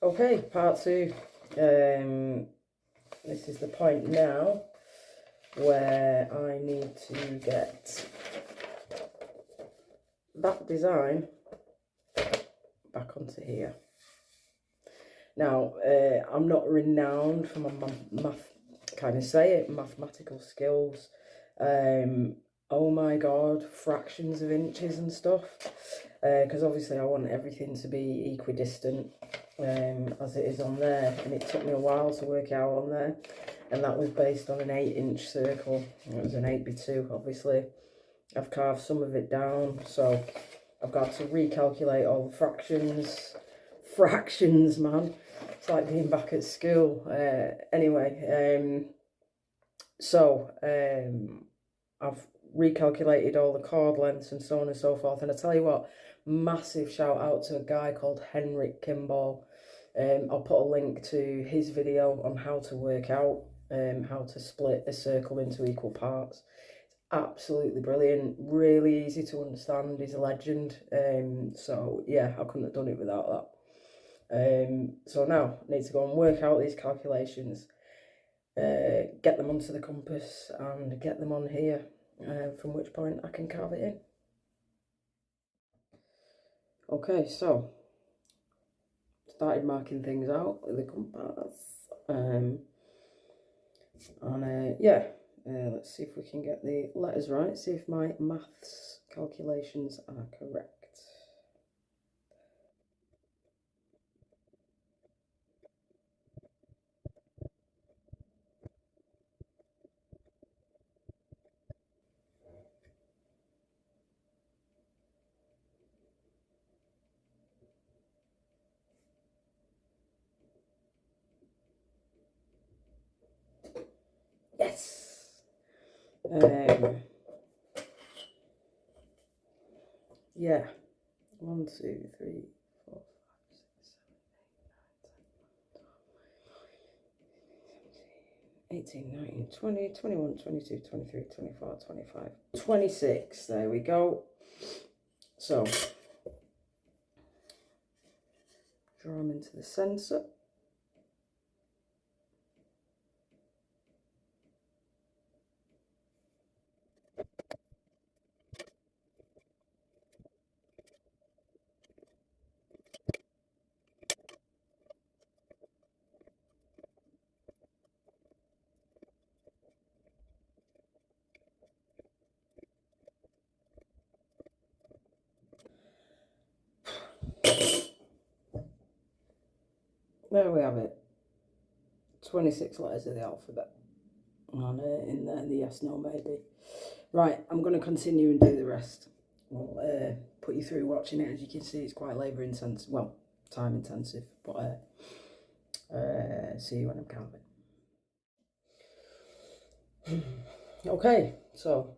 Okay, part two. This is the point now where I need to get that design back onto here. Now, I'm not renowned for my mathematical skills. Oh my god, fractions of inches and stuff. Because obviously I want everything to be equidistant as it is on there, and it took me a while to work out on there, and that was based on an 8-inch circle. It was an 8x2, obviously. I've carved some of it down, so I've got to recalculate all the fractions. Fractions, man. It's like being back at school. Anyway, I've recalculated all the chord lengths and so on and so forth. And I tell you what, massive shout out to a guy called Henrik Kimball. I'll put a link to his video on how to work out how to split a circle into equal parts. Absolutely brilliant, really easy to understand. He's a legend. So yeah, I couldn't have done it without that. So now I need to go and work out these calculations, get them onto the compass and get them on here, from which point I can carve it in. Okay, so started marking things out with the compass, yeah, let's see if we can get the letters right, see if my maths calculations are correct. Yes! Yeah, 1, 2, 3, 4, 5, 6, 7, 8, 9, 10, 18, 19, 20, 21, 22, 23, 24, 25, 26. There we go. So, draw them into the centre. There we have it. 26 letters of the alphabet. And in there, the yes, no, maybe. Right, I'm going to continue and do the rest. I'll put you through watching it. As you can see, it's quite labour intensive. Well, time intensive. But see you when I'm carving. Okay, so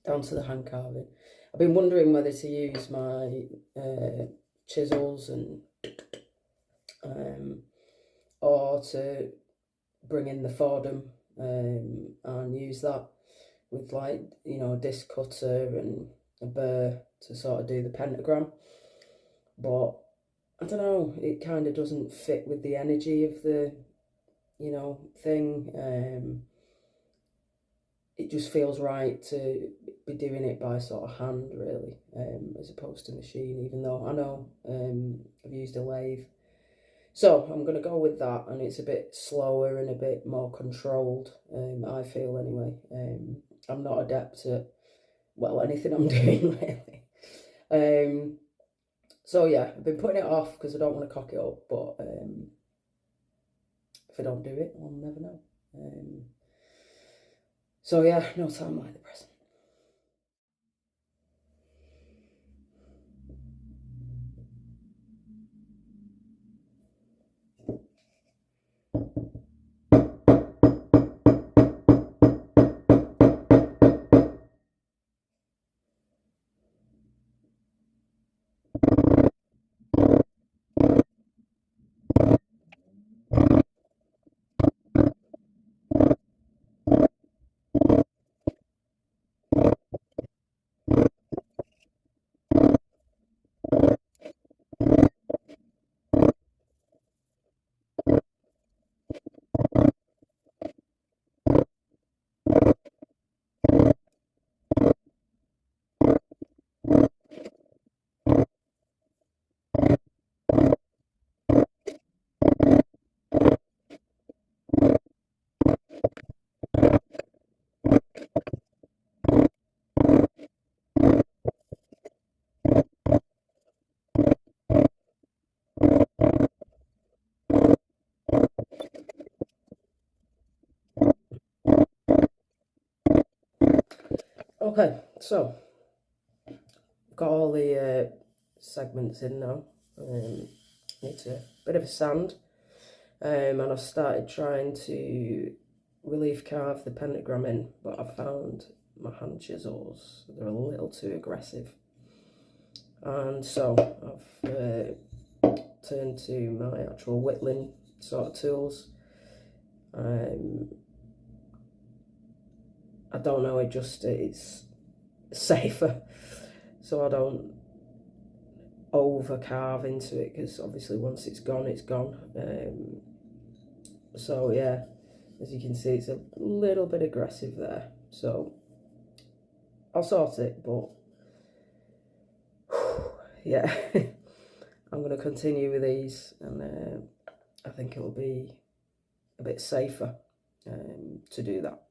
down to the hand carving. I've been wondering whether to use my chisels and or to bring in the Fordham and use that with, like, you know, a disc cutter and a burr to sort of do the pentagram. But I don't know, it kind of doesn't fit with the energy of the, you know, thing. It just feels right to be doing it by sort of hand, really, as opposed to machine, even though I know I've used a lathe. So I'm going to go with that, and it's a bit slower and a bit more controlled, I feel anyway. I'm not adept at, well, anything I'm doing, really. So yeah, I've been putting it off because I don't want to cock it up, but if I don't do it, I'll never know. So yeah, no time like the present. Okay, so got all the segments in now. Need a bit of a sand, and I've started trying to relief carve the pentagram in, but I've found my hand chisels, they're a little too aggressive, and so I've turned to my actual whittling sort of tools. I don't know, it's safer, so I don't over carve into it, because obviously once it's gone, it's gone. So yeah, as you can see, it's a little bit aggressive there, so I'll sort it, but yeah. I'm going to continue with these, and I think it will be a bit safer to do that.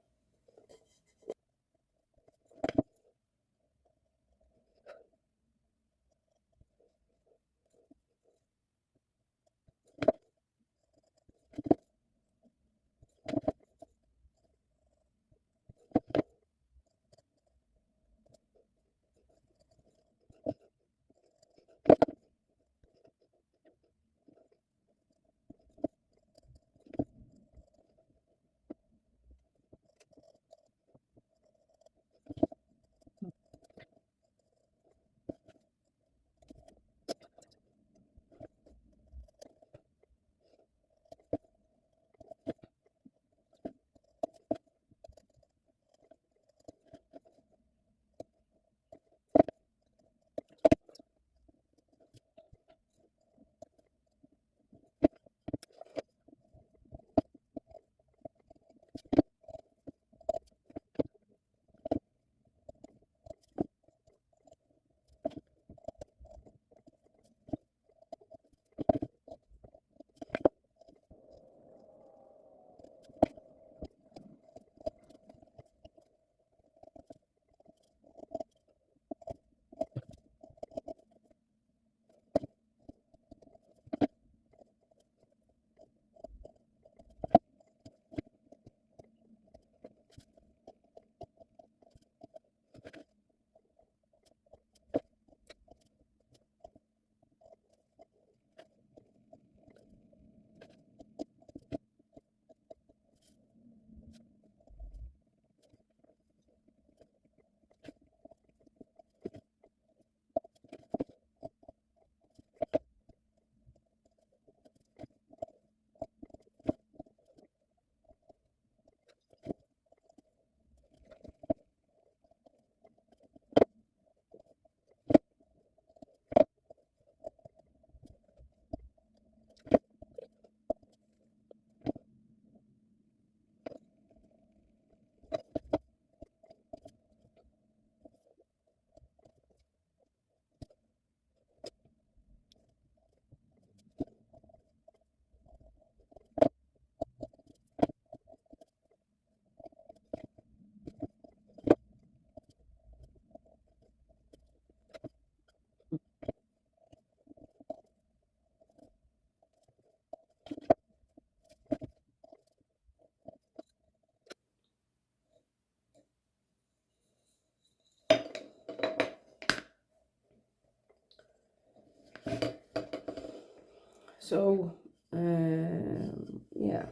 So yeah,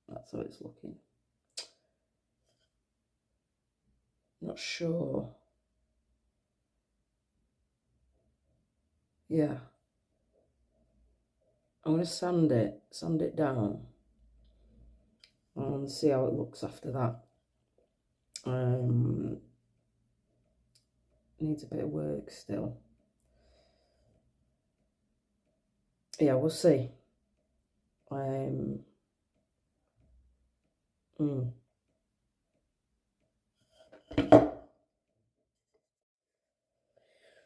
that's how it's looking. Not sure. Yeah, I'm going to sand it down, and see how it looks after that. Needs a bit of work still. Yeah, we'll see. Mm.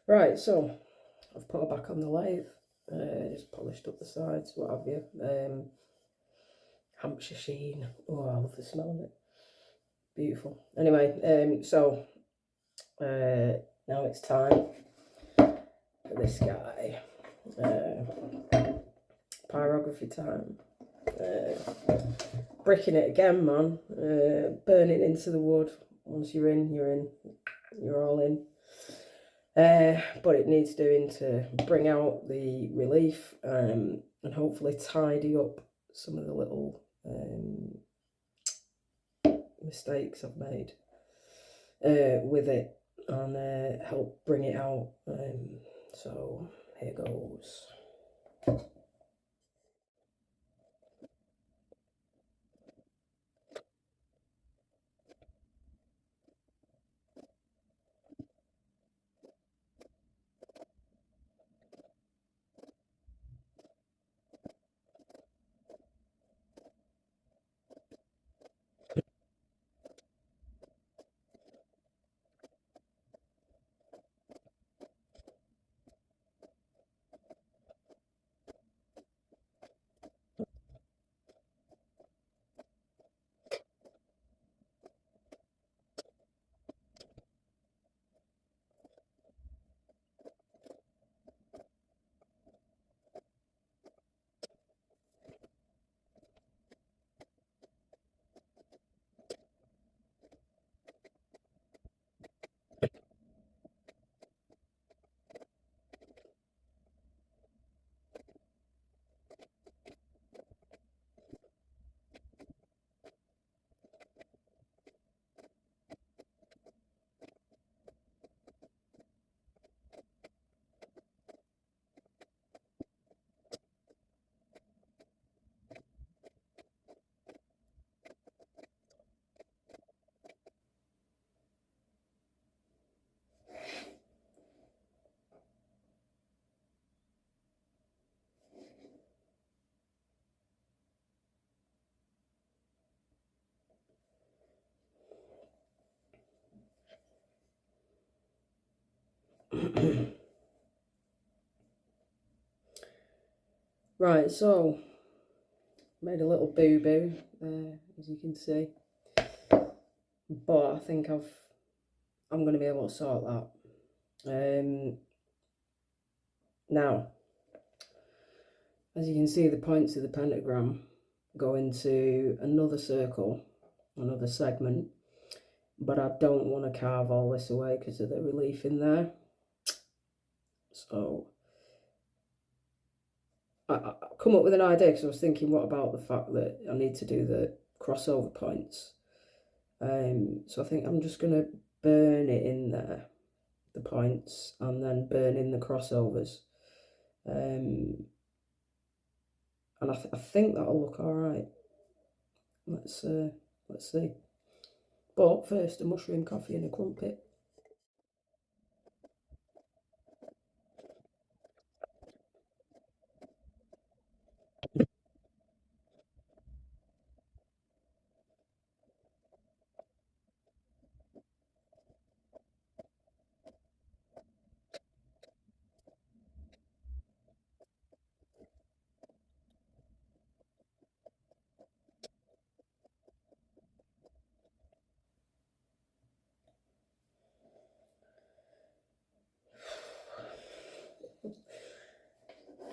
Right, so I've put her back on the lathe, just polished up the sides, what have you. Hampshire sheen. Oh, I love the smell of it. Beautiful. Anyway, so now it's time for this guy. Pyrography time. Bricking it again, man. Burning into the wood. Once you're in, you're in. you're all in. But it needs doing to bring out the relief and hopefully tidy up some of the little mistakes I've made with it and help bring it out. So here goes. Right, so made a little boo-boo there, as you can see, but I think I'm going to be able to sort that. Now, as you can see, the points of the pentagram go into another circle, another segment, but I don't want to carve all this away because of the relief in there. So I come up with an idea because I was thinking, what about the fact that I need to do the crossover points? So I think I'm just going to burn it in there, the points, and then burn in the crossovers. And I think that'll look all right. Let's see. But first, a mushroom coffee and a crumpet.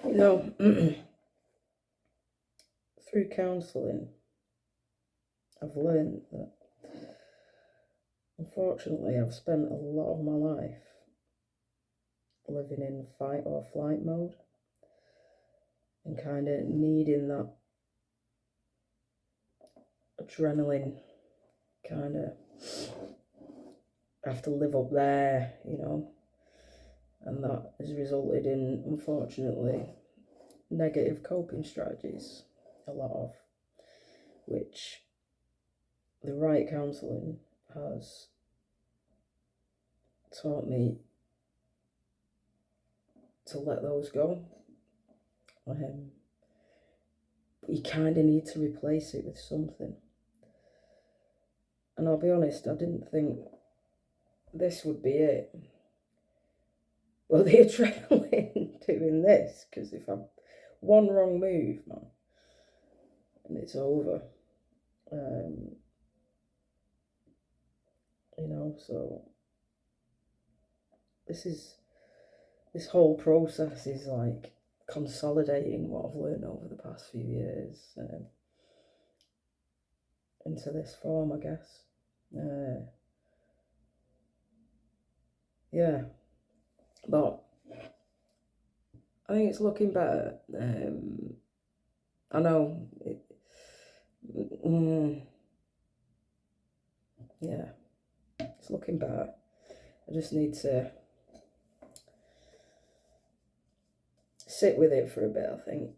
You know, through counselling, I've learned that unfortunately I've spent a lot of my life living in fight or flight mode and kind of needing that adrenaline, kind of have to live up there, and that has resulted in, unfortunately, negative coping strategies, a lot of which the right counselling has taught me to let those go. But you kind of need to replace it with something. And I'll be honest, I didn't think this would be it. Well, the adrenaline doing this, because if I'm one wrong move, man, and it's over. So this whole process is like consolidating what I've learned over the past few years into this form, I guess. yeah, but I think it's looking better. I know, yeah, it's looking better. I just need to sit with it for a bit, I think,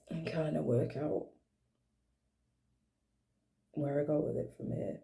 and kind of work out where I go with it from here.